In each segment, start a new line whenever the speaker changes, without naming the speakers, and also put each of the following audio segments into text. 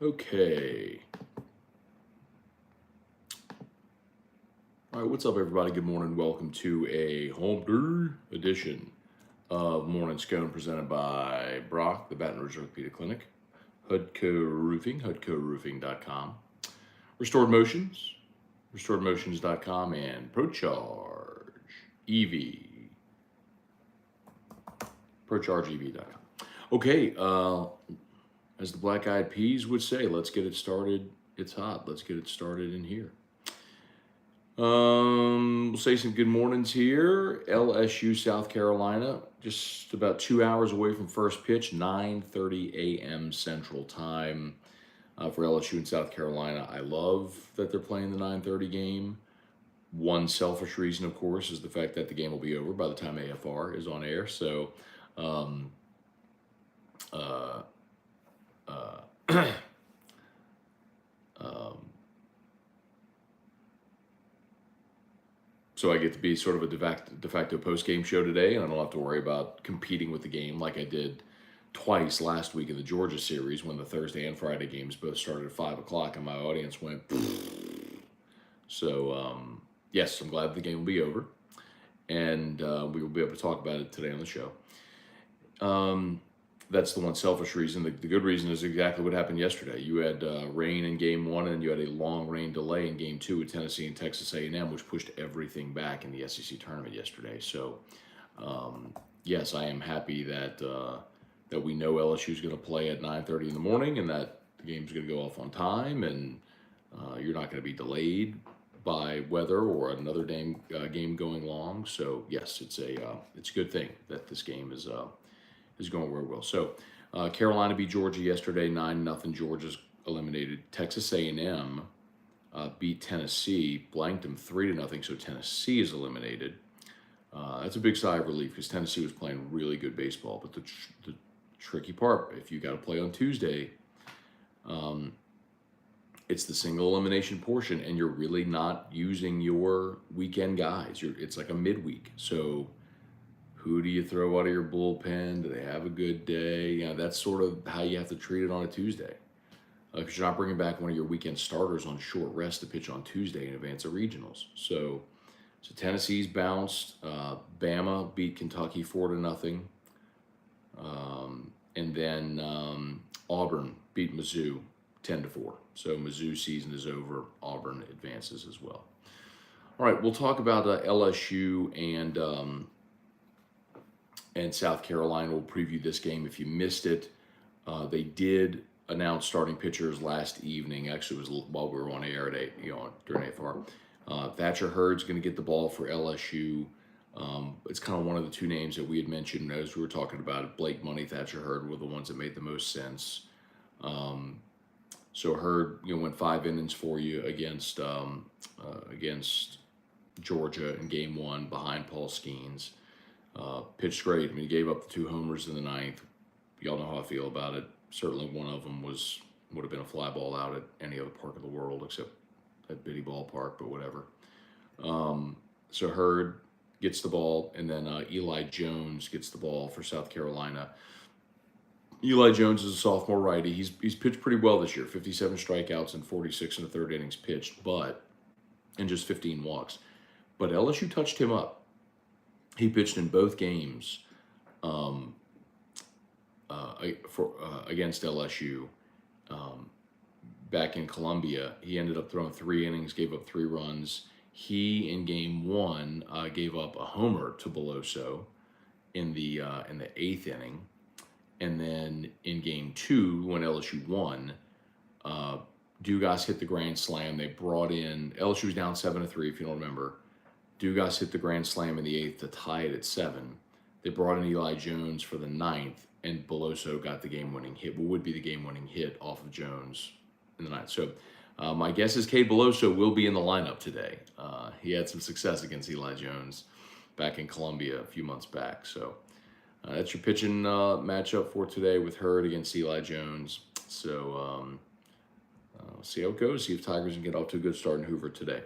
Okay. All right, what's up, everybody? Good morning. Welcome to a home day edition of Morning Scone presented by Brock, the Baton Rouge Orthopedic Clinic, Hudco Roofing, HudcoRoofing.com, Restored Motions, RestoredMotions.com, and ProCharge EV, ProChargeEV.com. Okay, as the Black Eyed Peas would say, let's get it started. It's hot. Let's get it started in here. We'll say some good mornings here. LSU, South Carolina, just about 2 hours away from first pitch, 9:30 a.m. Central Time for LSU in South Carolina. I love that they're playing the 9:30 game. One selfish reason, of course, is the fact that the game will be over by the time AFR is on air. So, um, uh, uh, um, So I get to be sort of a de facto post-game show today, and I don't have to worry about competing with the game like I did twice last week in the Georgia series when the Thursday and Friday games both started at 5 o'clock, and my audience went. So, yes, I'm glad the game will be over, and we will be able to talk about it today on the show. That's the one selfish reason. The good reason is exactly what happened yesterday. You had rain in Game 1, and you had a long rain delay in Game 2 with Tennessee and Texas A&M, which pushed everything back in the SEC tournament yesterday. So, yes, I am happy that that we know LSU is going to play at 9:30 in the morning, and that the game's going to go off on time, and you're not going to be delayed by weather or another game going long. So, yes, it's a good thing that this game is going very well. So Carolina beat Georgia yesterday, 9-0. Georgia's eliminated. Texas A&M beat Tennessee, blanked them 3-0. So Tennessee is eliminated. That's a big sigh of relief because Tennessee was playing really good baseball. But the tricky part, if you got to play on Tuesday, it's the single elimination portion, and you're really not using your weekend guys. It's like a midweek. So who do you throw out of your bullpen? Do they have a good day? That's sort of how you have to treat it on a Tuesday. Because you're not bringing back one of your weekend starters on short rest to pitch on Tuesday in advance of regionals. So Tennessee's bounced. Bama beat Kentucky 4-0. And then Auburn beat Mizzou 10-4. So Mizzou season is over. Auburn advances as well. All right, we'll talk about LSU and South Carolina. Will preview this game if you missed it. They did announce starting pitchers last evening. Actually, it was while we were on air at during AFR. Thatcher Hurd's going to get the ball for LSU. It's kind of one of the two names that we had mentioned as we were talking about it. Blake Money, Thatcher Hurd were the ones that made the most sense. So Hurd, went 5 innings for you against Georgia in Game 1 behind Paul Skeens. Pitched great. I mean, he gave up the 2 homers in the 9th. Y'all know how I feel about it. Certainly one of them would have been a fly ball out at any other park of the world except at Biddy Ballpark, but whatever. So Hurd gets the ball, and then Eli Jones gets the ball for South Carolina. Eli Jones is a sophomore righty. He's pitched pretty well this year. 57 strikeouts and 46 in the 3rd innings pitched, and just 15 walks. But LSU touched him up. He pitched in both games against LSU back in Columbia. He ended up throwing 3 innings, gave up 3 runs. He, in Game 1, gave up a homer to Beloso in the 8th inning. And then in Game 2, when LSU won, Dugas hit the grand slam. They brought in, LSU was down 7-3, if you don't remember. Dugas hit the grand slam in the 8th to tie it at 7. They brought in Eli Jones for the 9th, and Beloso got the game-winning hit. What would be the game-winning hit off of Jones in the 9th? So my guess is Cade Beloso will be in the lineup today. He had some success against Eli Jones back in Columbia a few months back. So that's your pitching matchup for today with Hurd against Eli Jones. So we'll see how it goes. See if Tigers can get off to a good start in Hoover today.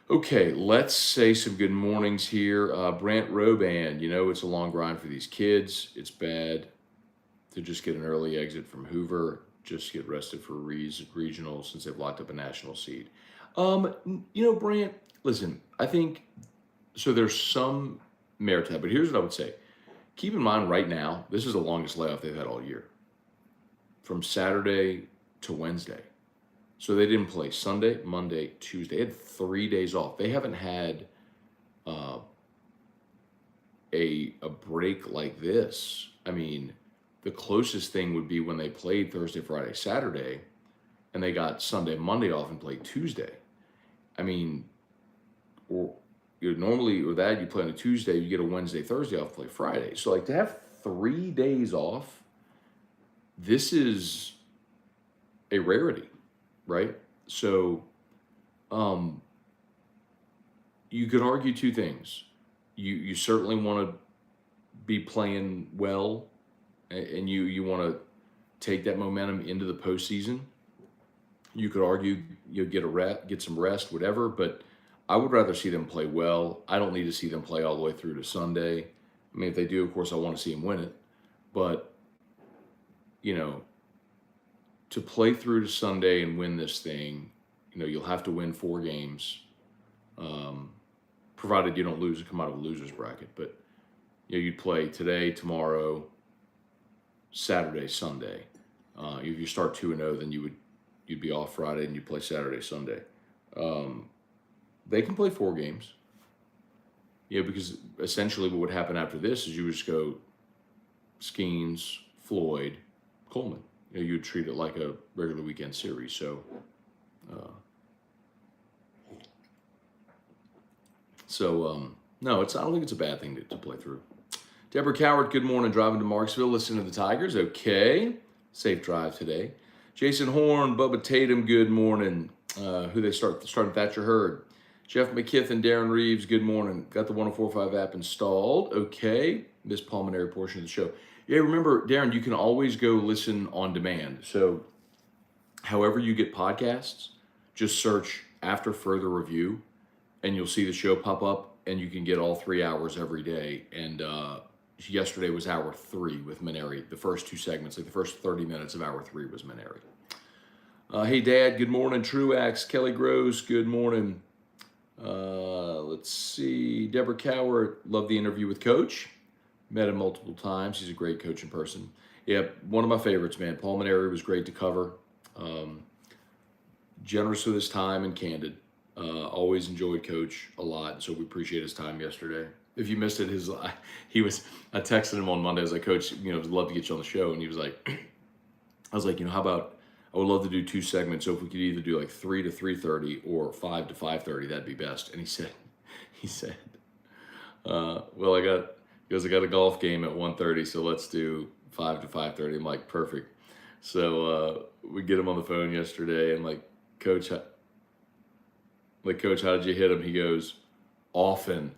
Okay, let's say some good mornings here. Brant Roban, it's a long grind for these kids. It's bad. to just get an early exit from Hoover, just get rested for regional since they've locked up a national seed. Brant, listen, I think so. There's some merit to that, but here's what I would say. Keep in mind right now, this is the longest layoff they've had all year, from Saturday to Wednesday. So they didn't play Sunday, Monday, Tuesday. They had 3 days off. They haven't had a break like this. I mean, the closest thing would be when they played Thursday, Friday, Saturday, and they got Sunday, Monday off and played Tuesday. I mean, or normally with that you play on a Tuesday, you get a Wednesday, Thursday off, play Friday. So like to have 3 days off, this is a rarity, right? So you could argue two things. You certainly want to be playing well, and you want to take that momentum into the postseason. You could argue you'll get some rest, whatever, but I would rather see them play well. I don't need to see them play all the way through to Sunday. I mean, if they do, of course, I want to see them win it. But, to play through to Sunday and win this thing, you'll have to win 4 games, provided you don't lose and come out of a loser's bracket. But, you'd play today, tomorrow, Saturday, Sunday. If you start 2-0, then you'd be off Friday and you play Saturday, Sunday. They can play 4 games. Because essentially what would happen after this is you would just go Skeens, Floyd, Coleman. You would treat it like a regular weekend series. So, no, I don't think it's a bad thing to play through. Deborah Coward, good morning. Driving to Marksville, listening to the Tigers. Okay. Safe drive today. Jason Horn, Bubba Tatum, good morning. Who they starting Thatcher Hurd. Jeff McKith and Darren Reeves, good morning. Got the 104.5 app installed. Okay. This pulmonary portion of the show. Yeah, remember, Darren, you can always go listen on demand. So however you get podcasts, just search After Further Review, and you'll see the show pop up, and you can get all 3 hours every day. And yesterday was hour 3 with Maneri. The first 2 segments, like the first 30 minutes of hour 3 was Maneri. Hey, Dad, good morning. Truax, Kelly Gross, good morning. Let's see. Deborah Coward, love the interview with Coach. Met him multiple times. He's a great coach in person. Yeah, one of my favorites, man. Paul Maneri was great to cover. Generous with his time and candid. Always enjoyed Coach a lot, so we appreciate his time yesterday. If you missed it, I texted him on Monday. I was like, Coach, I'd love to get you on the show. And he was like, I was like, how about, I would love to do 2 segments. So if we could either do like 3 to 3:30 or 5 to 5:30, that'd be best. And he said, well, I got a golf game at 1:30, so let's do 5 to 5:30. I'm like, perfect. So we get him on the phone yesterday, and like, Coach, how did you hit him? He goes, often.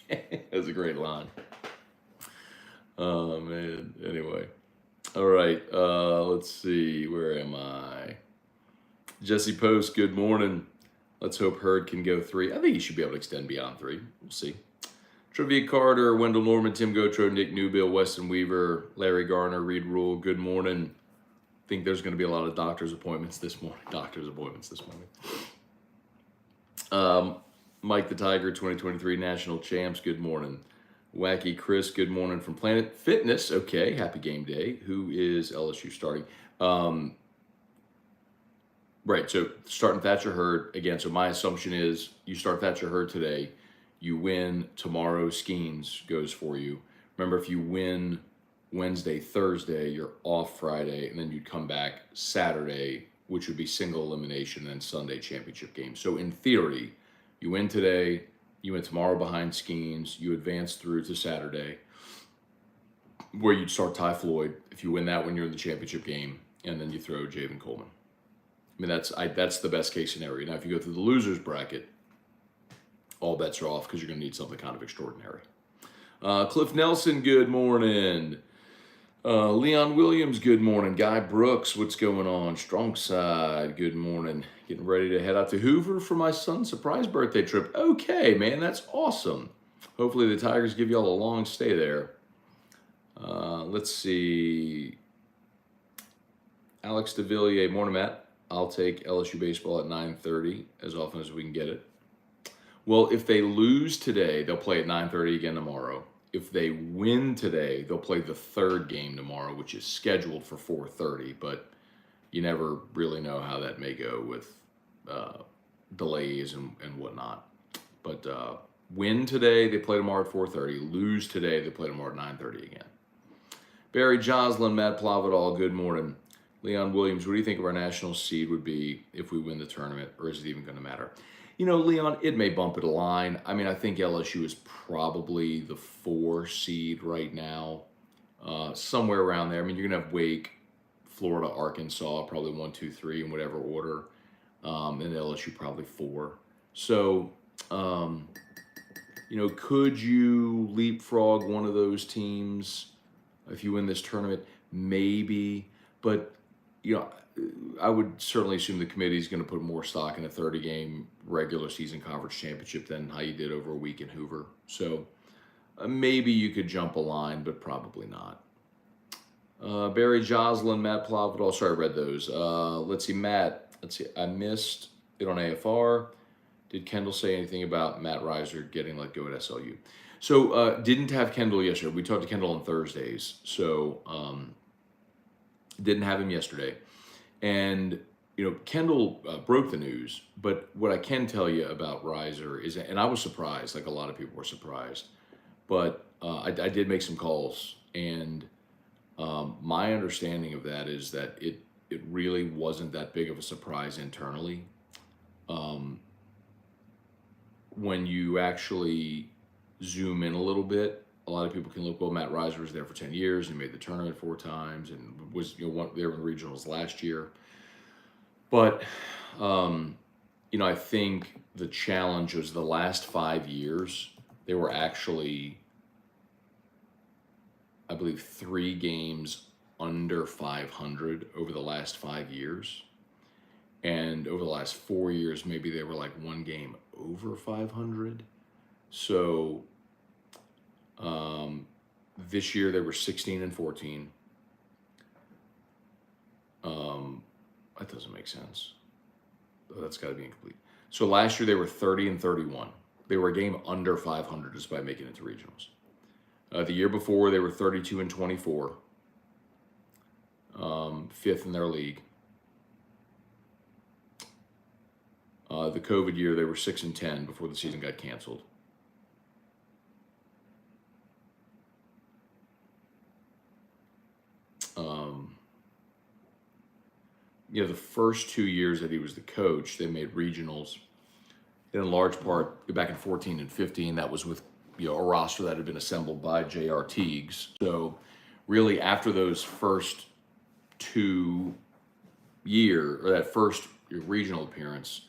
That's a great line. Oh, man. Anyway. All right. Let's see. Where am I? Jesse Post, good morning. Let's hope Hurd can go 3. I think he should be able to extend beyond 3. We'll see. Trivia Carter, Wendell Norman, Tim Gotro, Nick Newbill, Weston Weaver, Larry Garner, Reed Rule, good morning. I think there's going to be a lot of doctor's appointments this morning. Mike the Tiger, 2023 National Champs, good morning. Wacky Chris, good morning from Planet Fitness. Okay, happy game day. Who is LSU starting? Right, so starting Thatcher Hurd again. So my assumption is you start Thatcher Hurd today, you win tomorrow, Skeens goes for you. Remember, if you win Wednesday, Thursday, you're off Friday, and then you'd come back Saturday, which would be single elimination, and then Sunday championship game. So in theory, you win today, you win tomorrow behind Skeens, you advance through to Saturday, where you'd start Ty Floyd. If you win that one, you're in the championship game, and then you throw Javen Coleman. I mean, that's the best case scenario. Now, if you go through the losers bracket, all bets are off because you're going to need something kind of extraordinary. Cliff Nelson, good morning. Leon Williams, good morning. Guy Brooks, what's going on? Strong Side, good morning. Getting ready to head out to Hoover for my son's surprise birthday trip. Okay, man, that's awesome. Hopefully the Tigers give y'all a long stay there. Let's see. Alex DeVilliers, morning, Matt. I'll take LSU baseball at 9:30 as often as we can get it. Well, if they lose today, they'll play at 9:30 again tomorrow. If they win today, they'll play the third game tomorrow, which is scheduled for 4:30. But you never really know how that may go with delays and whatnot. But win today, they play tomorrow at 4:30. Lose today, they play tomorrow at 9:30 again. Barry Joslin, Matt Plavidal, good morning. Leon Williams, what do you think of our national seed would be if we win the tournament, or is it even going to matter? You know, Leon, it may bump it a line. I mean, I think LSU is probably the 4 seed right now, somewhere around there. I mean, you're going to have Wake, Florida, Arkansas, probably 1, 2, 3 in whatever order, and LSU probably 4. So, you know, could you leapfrog one of those teams if you win this tournament? Maybe, but you know, I would certainly assume the committee is going to put more stock in a 30-game regular season conference championship than how you did over a week in Hoover. So maybe you could jump a line, but probably not. Barry Joslin, Matt Plavidal. Sorry, I read those. Let's see, Matt. Let's see. I missed it on AFR. Did Kendall say anything about Matt Reiser getting let go at SLU? So didn't have Kendall yesterday. We talked to Kendall on Thursdays. So didn't have him yesterday. And, you know, Kendall broke the news. But what I can tell you about Reiser is, and I was surprised, like a lot of people were surprised, but I did make some calls. And my understanding of that is that it really wasn't that big of a surprise internally. When you actually zoom in a little bit, a lot of people can look, well, Matt Reiser was there for 10 years and made the tournament 4 times and was, you know, there in the regionals last year. But, you know, I think the challenge was the last 5 years, they were actually, I believe, 3 games under 500 over the last 5 years. And over the last 4 years, maybe they were like 1 game over 500. So this year they were 16 and 14. That doesn't make sense. That's got to be incomplete. So last year they were 30 and 31. They were a game under 500 despite making it to regionals. The year before they were 32 and 24, 5th in their league. The COVID year, they were 6 and 10 before the season got canceled. You know, the first 2 years that he was the coach, they made regionals. And in large part, back in 14 and 15, that was with, you know, a roster that had been assembled by J.R. Teagues. So really, after those first 2 years, or that first regional appearance,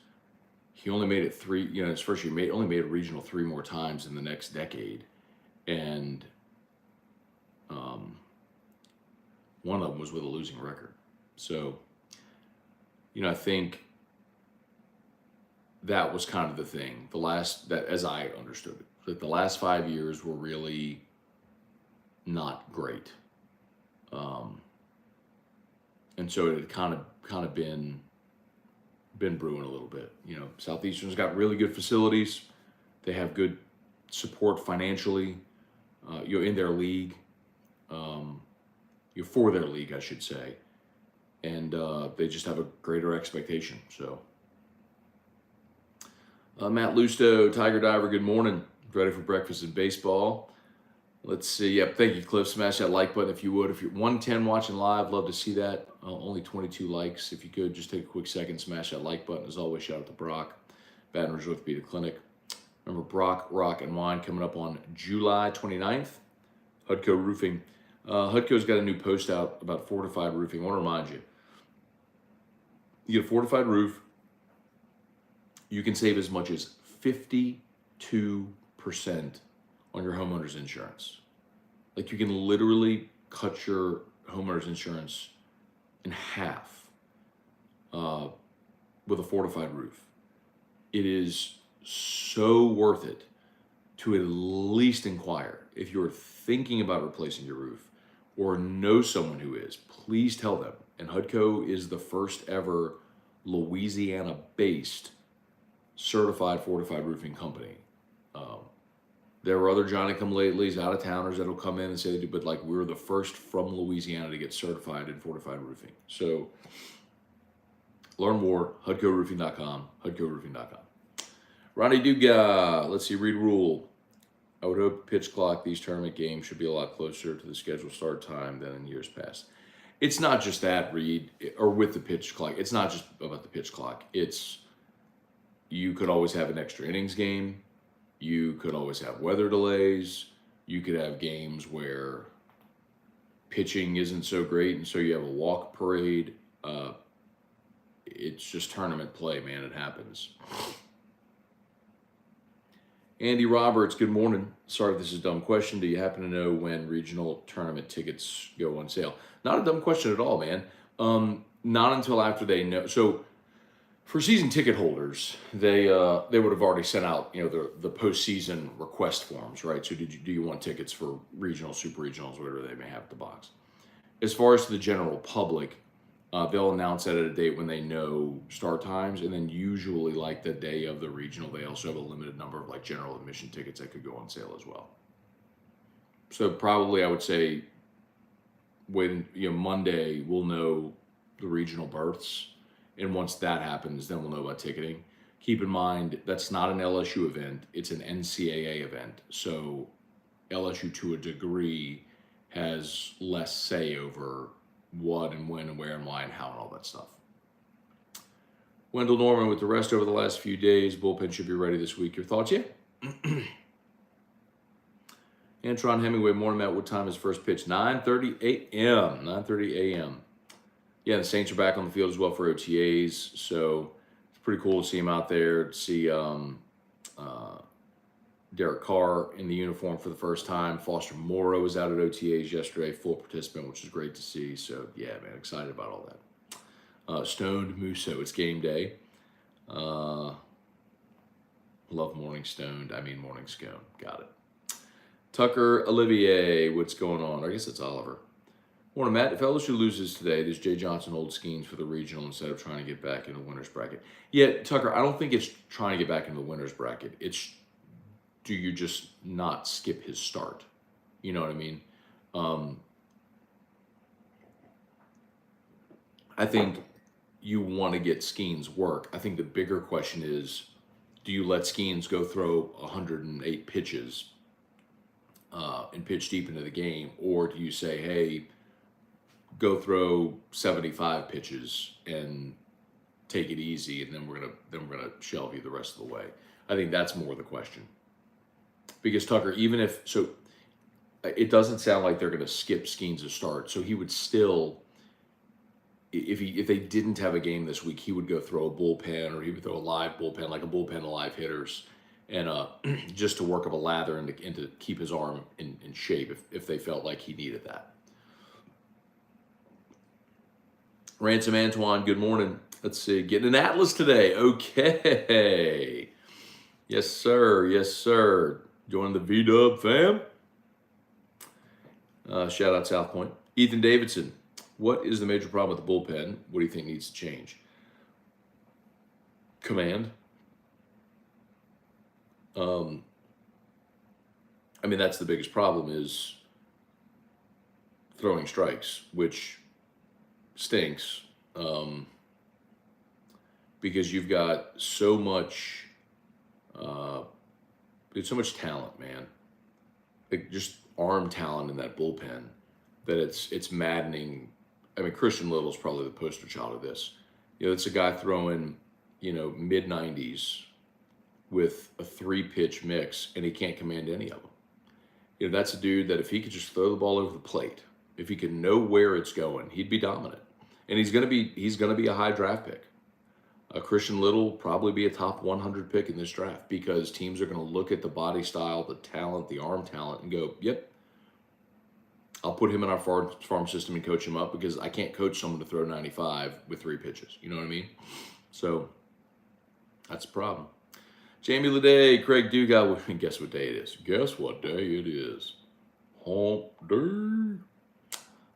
he only made it 3, you know, his first year, only made a regional 3 more times in the next decade. And one of them was with a losing record. So, you know, I think that was kind of the thing. That, as I understood it, that the last 5 years were really not great. And so it had kind of been brewing a little bit. You know, Southeastern's got really good facilities. They have good support financially, you know, in their league, you know, for their league, I should say. And they just have a greater expectation. So, Matt Lusto, Tiger Diver, good morning. Ready for breakfast and baseball. Let's see. Yep, thank you, Cliff. Smash that like button if you would. If you're 110 watching live, love to see that. Only 22 likes. If you could, just take a quick second, smash that like button. As always, shout out to Brock, Baton Rouge Orthopedic Clinic. Remember, Brock, Rock, and Wine coming up on July 29th. Hudco Roofing. Hudco's got a new post out about fortified roofing. I want to remind you, you get a fortified roof, you can save as much as 52% on your homeowner's insurance. Like, you can literally cut your homeowner's insurance in half with a fortified roof. It is so worth it to at least inquire. If you're thinking about replacing your roof, or know someone who is, please tell them. And Hudco is the first ever Louisiana-based certified fortified roofing company. Um, there were other Johnny-come-latelys, out-of-towners that'll come in and say they do, but like we're the first from Louisiana to get certified in fortified roofing. So learn more, HudcoRoofing.com, HudcoRoofing.com. Ronnie Duga, let's see, read rule. I would hope pitch clock, these tournament games should be a lot closer to the scheduled start time than in years past. It's not just that, Reed, or with the pitch clock. It's not just about the pitch clock. It's you could always have an extra innings game. You could always have weather delays. You could have games where pitching isn't so great, and so you have a walk parade. It's just tournament play, man. It happens. Andy Roberts, good morning. Sorry if this is a dumb question. Do you happen to know when regional tournament tickets go on sale? Not a dumb question at all, man. Not until after they know. So for season ticket holders, they would have already sent out, the postseason request forms, right? So do you want tickets for regional, super regionals, whatever they may have at the box? As far as to the general public, they'll announce that at a date when they know start times, and then usually like the day of the regional, they also have a limited number of like general admission tickets that could go on sale as well. So probably I would say when Monday we'll know the regional berths, and once that happens, then we'll know about ticketing. Keep in mind that's not an LSU event; it's an NCAA event. So LSU, to a degree, has less say over what and when and where and why and how and all that stuff. Wendell Norman, with the rest over the last few days, bullpen should be ready this week. Your thoughts? Yeah. Antron Hemingway, morning, Matt. What time is first pitch? 9:30 a.m. 9:30 a.m. Yeah, the Saints are back on the field as well for OTAs, so it's pretty cool to see him out there, to see Derek Carr in the uniform for the first time. Foster Moreau was out at OTAs yesterday, full participant, which is great to see. So, yeah, man, excited about all that. Stoned Musso, it's game day. Love morning stoned. I mean morning scone. Got it. Tucker Olivier, what's going on? I guess it's Oliver. Morning, Matt. If LSU loses today, does Jay Johnson hold Skeens for the regional instead of trying to get back in the winner's bracket? Yeah, Tucker, I don't think it's trying to get back into the winner's bracket. It's do you just not skip his start? You know what I mean? I think you want to get Skeens work. I think the bigger question is, do you let Skeens go throw 108 pitches and pitch deep into the game, or do you say, hey, go throw 75 pitches and take it easy, and then we're gonna shelve you the rest of the way? I think that's more the question. Because Tucker, even if so, it doesn't sound like they're gonna skip Skeens' start. So he would still, if they didn't have a game this week, he would go throw a bullpen, or he would throw a live bullpen, like a bullpen of live hitters, and just to work up a lather and to keep his arm in shape if they felt like he needed that. Ransom Antoine, good morning. Let's see, getting an Atlas today. Okay. Yes, sir. Yes, sir. Join the V-Dub fam. Shout out South Point. Ethan Davidson, what is the major problem with the bullpen? What do you think needs to change? Command. I mean, that's the biggest problem, is throwing strikes, which stinks, because you've got so much talent, man. Like just arm talent in that bullpen that it's maddening. I mean, Christian Little's probably the poster child of this. It's a guy throwing, mid 90s with a 3-pitch mix, and he can't command any of them. That's a dude that if he could just throw the ball over the plate, if he could know where it's going, he'd be dominant. And he's gonna be a high draft pick. Christian Little probably be a top 100 pick in this draft, because teams are going to look at the body style, the talent, the arm talent, and go, yep, I'll put him in our farm system and coach him up, because I can't coach someone to throw 95 with 3 pitches. You know what I mean? So that's a problem. Jamie Leday, Craig Dugas, guess what day it is? Guess what day it is? Hump day.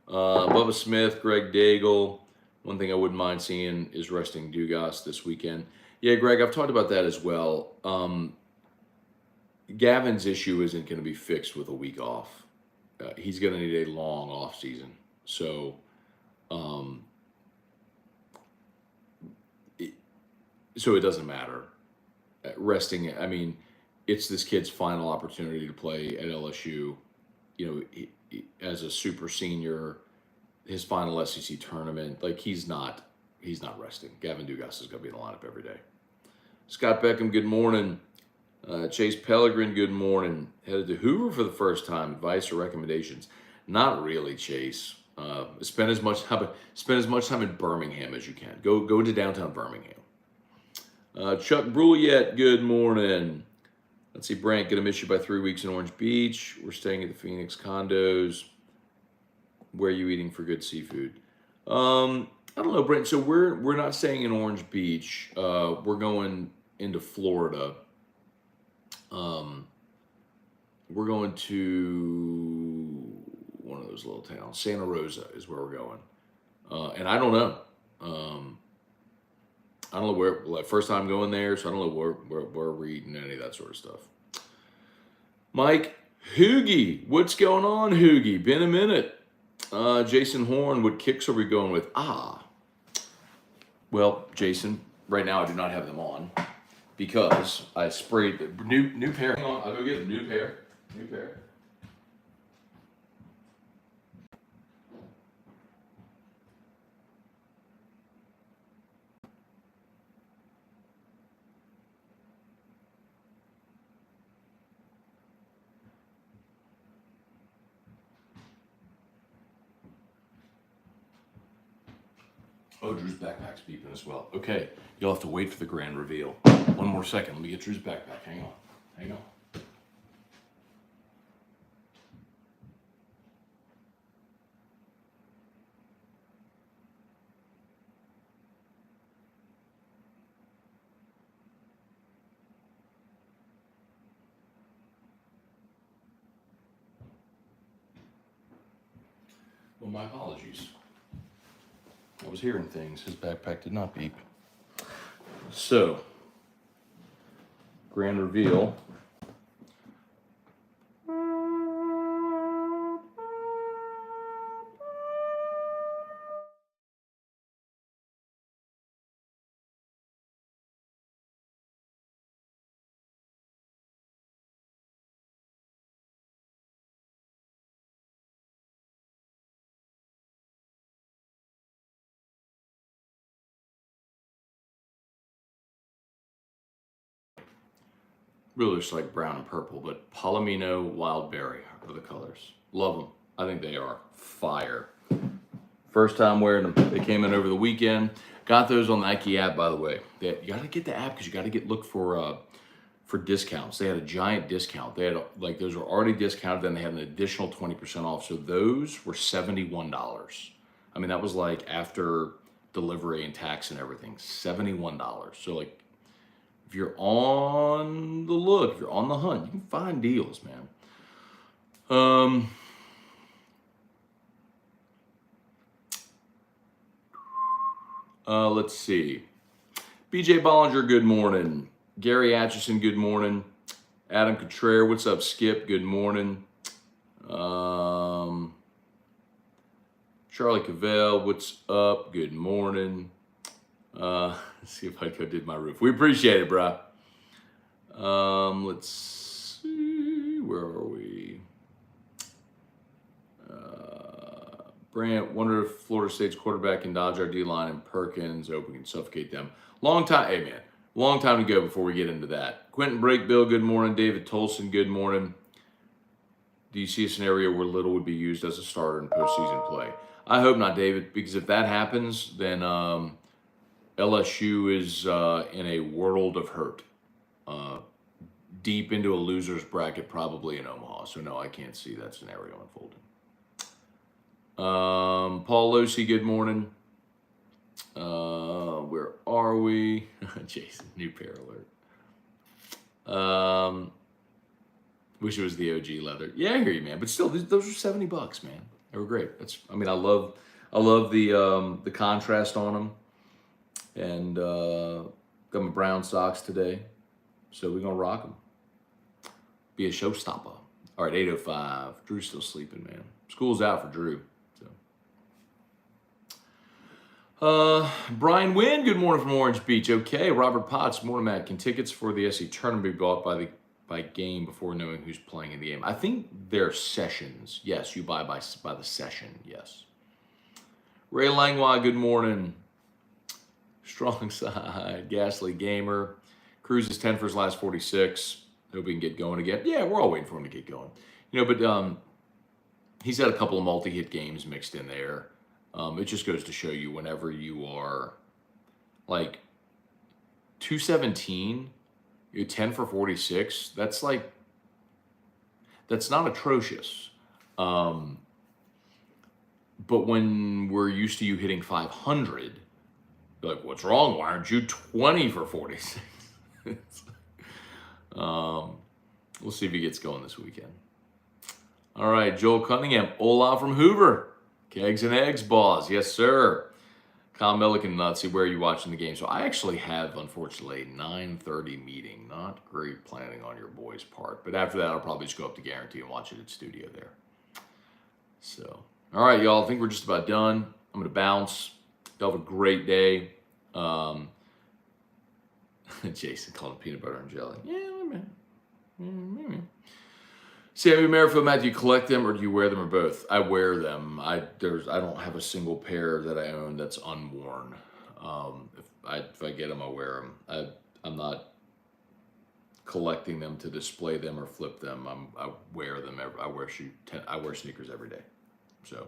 Bubba Smith, Greg Daigle. One thing I wouldn't mind seeing is resting Dugas this weekend. Yeah, Greg, I've talked about that as well. Gavin's issue isn't going to be fixed with a week off. He's going to need a long off season. So, um, it, so it doesn't matter. Resting, I mean, it's this kid's final opportunity to play at LSU. You know, as a super senior, his final SEC tournament. Like he's not resting. Gavin Dugas is going to be in the lineup every day. Scott Beckham, good morning. Chase Pellegrin, good morning. Headed to Hoover for the first time. Advice or recommendations? Not really, Chase. Spend as much time in Birmingham as you can. Go to downtown Birmingham. Chuck Brouillette, good morning. Let's see, Brant, gonna miss you by 3 weeks in Orange Beach. We're staying at the Phoenix condos. Where are you eating for good seafood? I don't know, Brent. So we're not staying in Orange Beach. We're going into Florida. We're going to one of those little towns. Santa Rosa is where we're going. And I don't know. I don't know where. Like, first time going there, so I don't know where we're eating any of that sort of stuff. Mike Hoogie, what's going on, Hoogie? Been a minute. Jason Horn, what kicks are we going with? Well, Jason, right now I do not have them on because I sprayed the new pair. Hang on, I'll go get a new pair. New pair. Oh, Drew's backpack's beeping as well. Okay, you'll have to wait for the grand reveal. One more second. Let me get Drew's backpack. Hang on. Hang on. Well, my apologies. I was hearing things. His backpack did not beep. So, grand reveal. Really looks like brown and purple, but Palomino, Wild Berry are the colors. Love them. I think they are fire. First time wearing them. They came in over the weekend. Got those on the Nike app, by the way. You got to get the app because you got to look for discounts. They had a giant discount. They had like those were already discounted. Then they had an additional 20% off. So those were $71. I mean, that was like after delivery and tax and everything. $71. So like, if you're on the look, if you're on the hunt, you can find deals, man. Let's see. BJ Bollinger, good morning. Gary Atchison, good morning. Adam Contreras, what's up, Skip? Good morning. Charlie Cavell, what's up? Good morning. Let's see if Heiko did my roof. We appreciate it, bro. Let's see. Where are we? Brant, wonder if Florida State's quarterback can dodge our D-line and Perkins. Hope we can suffocate them. Long time, hey man, long time to go before we get into that. Quentin Brakebill, good morning. David Tolson, good morning. Do you see a scenario where Little would be used as a starter in postseason play? I hope not, David, because if that happens, then LSU is in a world of hurt. Deep into a loser's bracket, probably in Omaha. So no, I can't see that scenario unfolding. Paul Losi, good morning. Where are we? Jason, new pair alert. Wish it was the OG leather. Yeah, I hear you, man. But still, those are $70, man. They were great. I love the contrast on them, and got my brown socks today, so we're gonna rock them. Be a showstopper. All right, 8:05. Drew's still sleeping, man. School's out for Drew. Brian Wynn, good morning from Orange Beach. Okay, Robert Potts, morning, Matt. Can tickets for the SC tournament be bought by game before knowing who's playing in the game? I think they're sessions. Yes, you buy by the session. Yes. Ray Langlois, good morning. Strong side, Ghastly Gamer. Cruz is 10 for his last 46. Hope he can get going again. Yeah, we're all waiting for him to get going. But he's had a couple of multi-hit games mixed in there. It just goes to show you whenever you are like 217, you're 10 for 46. That's not atrocious. But when we're used to you hitting 500, you're like, what's wrong? Why aren't you 20 for 46? We'll see if he gets going this weekend. All right, Joel Cunningham, hola from Hoover. Kegs and eggs, boss. Yes, sir. Kyle Milliken, see where are you watching the game? So I actually have, unfortunately, a 9:30 meeting. Not great planning on your boy's part. But after that, I'll probably just go up to Guarantee and watch it at studio there. So, all right, y'all. I think we're just about done. I'm going to bounce. Y'all have a great day. Jason called it peanut butter and jelly. Yeah, man. Sammy Merrifield, Matt, do you collect them or do you wear them or both? I wear them. I don't have a single pair that I own that's unworn. If I get them, I wear them. I'm not collecting them to display them or flip them. I wear them. I wear sneakers every day. So,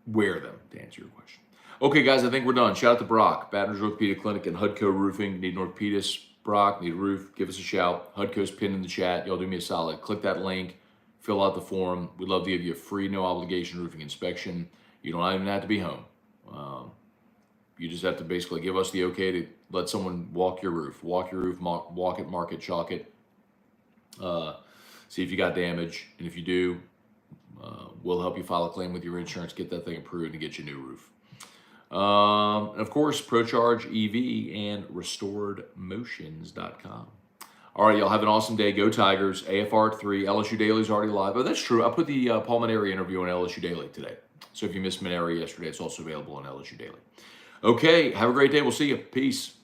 wear them to answer your question. Okay, guys, I think we're done. Shout out to Brock, Baton Rouge Orthopedic Clinic and Hudco Roofing. Need an orthopedist? Brock, need a roof, give us a shout. HUDCO's pinned in the chat. Y'all do me a solid. Click that link, fill out the form. We'd love to give you a free, no obligation roofing inspection. You don't even have to be home. You just have to basically give us the okay to let someone walk your roof. Walk your roof, walk it, mark it, chalk it. See if you got damage. And if you do, we'll help you file a claim with your insurance, get that thing approved, and get you a new roof. And of course, ProCharge EV and RestoredMotions.com. All right, y'all have an awesome day. Go Tigers. AFR 3. LSU Daily's already live. Oh, that's true. I put the Paul Maneri interview on LSU Daily today. So if you missed Maneri yesterday, it's also available on LSU Daily. Okay, have a great day. We'll see you. Peace.